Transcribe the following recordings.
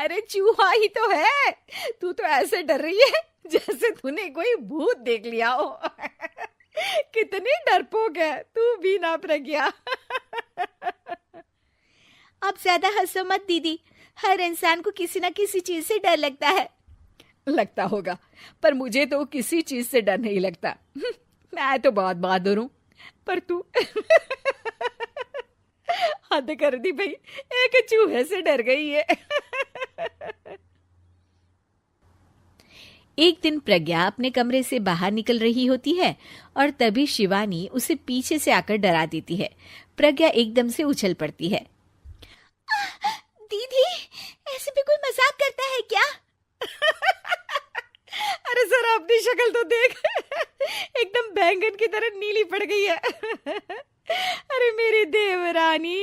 अरे चूहा ही तो है। तू तो ऐसे डर रही है जैसे तूने कोई भूत देख लिया हो। कितनी डरपोक है तू भी ना प्रज्ञा। आप ज्यादा हंसो मत दीदी, हर इंसान को किसी ना किसी चीज से डर लगता है। लगता होगा, पर मुझे तो किसी चीज से डर नहीं लगता। मैं तो बहुत बहादुर हूं, पर तू हद कर दी भाई, एक चूहे से डर गई है। एक दिन प्रज्ञा अपने कमरे से बाहर निकल रही होती है और तभी शिवानी उसे पीछे से आकर डरा देती है। प्रज्ञा एकदम से उछल पड़ती है। दीदी, ऐसे भी कोई मजाक करता है क्या? अरे जरा अपनी शक्ल तो देख, एकदम बैंगन की तरह नीली पड़ गई है। अरे मेरी देवरानी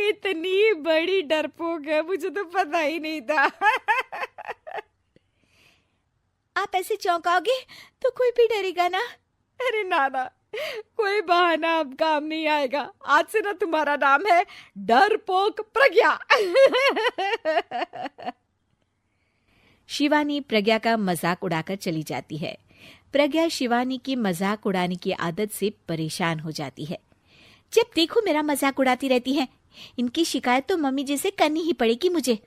इतनी बड़ी डरपोक है, मुझे तो पता ही नहीं था। आप ऐसे चौंकाओगे तो कोई भी डरेगा ना। अरे नाना, कोई बहाना अब काम नहीं आएगा। आज से ना तुम्हारा नाम है डरपोक प्रज्ञा। शिवानी प्रज्ञा का मजाक उड़ाकर चली जाती है। प्रज्ञा शिवानी की मजाक उड़ाने की आदत से परेशान हो जाती है। जब देखो मेरा मजाक उड़ाती रहती है, इनकी शिकायत तो मम्मी जी से करनी ही पड़ेगी मुझे।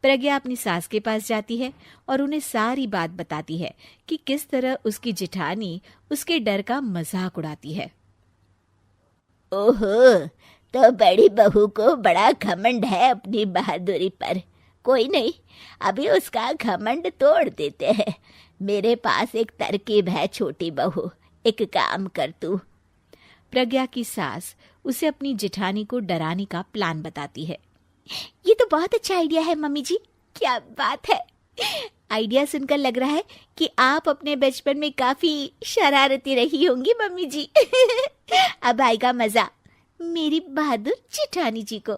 प्रज्ञा अपनी सास के पास जाती है और उन्हें सारी बात बताती है कि किस तरह उसकी जेठानी उसके डर का मजाक उड़ाती है। ओहो, तो बड़ी बहू को बड़ा घमंड है अपनी बहादुरी पर। कोई नहीं, अभी उसका घमंड तोड़ देते हैं। मेरे पास एक तरकीब है छोटी बहू, एक काम कर तू। प्रज्ञा की सास उसे अपनी जेठानी को डराने का प्लान बताती है। ये तो बहुत अच्छा आइडिया है मम्मी जी, क्या बात है। आइडिया सुनकर लग रहा है कि आप अपने बचपन में काफी शरारती रही होंगी मम्मी जी। अब आएगा मजा मेरी बहादुर जेठानी जी को।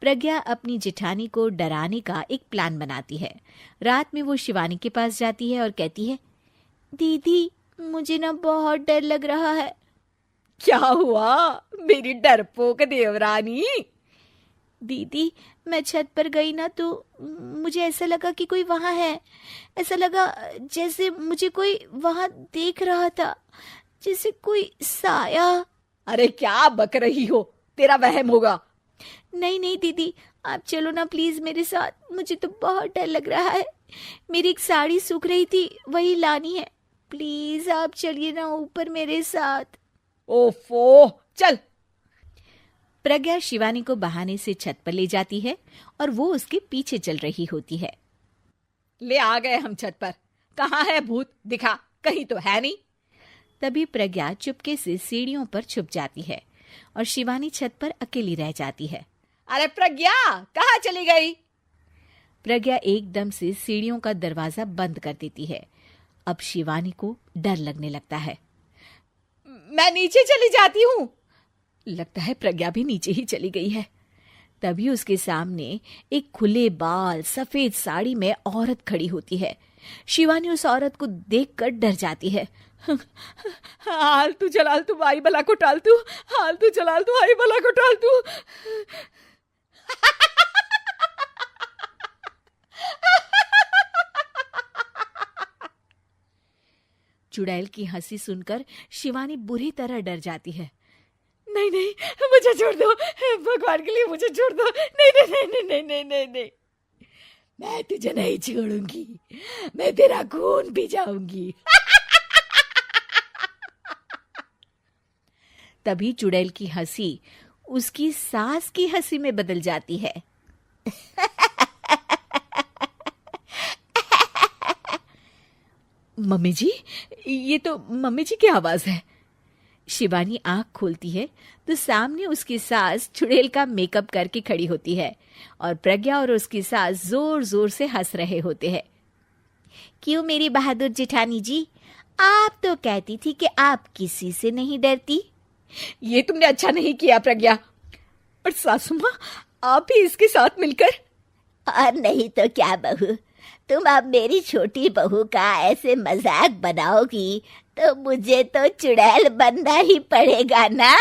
प्रज्ञा अपनी जेठानी को डराने का एक प्लान बनाती है। रात में वो शिवानी के पास जाती है और कहती है, दीदी मुझे ना बहुत डर लग रहा है। क्या हुआ मेरी डरपोक देवरानी? दीदी, मैं छत पर गई ना तो मुझे ऐसा लगा कि कोई वहां है। ऐसा लगा जैसे मुझे कोई वहां देख रहा था, जैसे कोई साया। अरे क्या बक रही हो, तेरा वहम होगा। नहीं नहीं दीदी, आप चलो ना प्लीज मेरे साथ, मुझे तो बहुत डर लग रहा है। मेरी एक साड़ी सूख रही थी, वही लानी है। प्लीज आप चलिए ना ऊपर मेरे साथ। ओफो, चल। प्रज्ञा शिवानी को बहाने से छत पर ले जाती है और वो उसके पीछे चल रही होती है। ले आ गए हम छत पर। कहाँ है भूत, दिखा, कहीं तो है नहीं। तभी प्रज्ञा चुपके से सीढ़ियों पर छुप जाती है और शिवानी छत पर अकेली रह जाती है। अरे प्रज्ञा, कहाँ चली गई? प्रज्ञा एकदम से सीढ़ियों का दरवाजा बंद कर देती है। अब शिवानी को डर लगने लगता है। मैं नीचे चली जाती हूँ। लगता है प्रज्ञा भी नीचे ही चली गई है। तभी उसके सामने एक खुले बाल सफेद साड़ी में औरत खड़ी होती है। शिवानी उस औरत को देखकर डर जाती है। हाल तू जलाल तू आई बला को टाल तू, हाल तू जलाल तू आई बला को टाल तू। चुड़ैल की हंसी सुनकर शिवानी बुरी तरह डर जाती है। नहीं नहीं, मुझे छोड़ दो, भगवान के लिए मुझे छोड़ दो। नहीं नहीं नहीं नहीं नहीं नहीं नहीं नहीं, मैं तुझे नहीं छोड़ूंगी, मैं तेरा खून पी जाऊंगी। तभी चुड़ैल की हंसी उसकी सास की हंसी में बदल जाती है। मम्मी जी, ये तो मम्मी जी की आवाज है। शिवानी आंख खोलती है तो सामने उसकी सास चुड़ैल का मेकअप करके खड़ी होती है और प्रज्ञा और उसकी सास जोर जोर से हंस रहे होते हैं। क्यों मेरी बहादुर जेठानी जी, आप तो कहती थी कि आप किसी से नहीं डरती। ये तुमने अच्छा नहीं किया प्रज्ञा। और सासू माँ, आप भी इसके साथ मिलकर। और नहीं तो क्या बहू, तुम अब मेरी छोटी बहू का ऐसे मजाक बनाओगी तो मुझे तो चुड़ैल बनना ही पड़ेगा ना।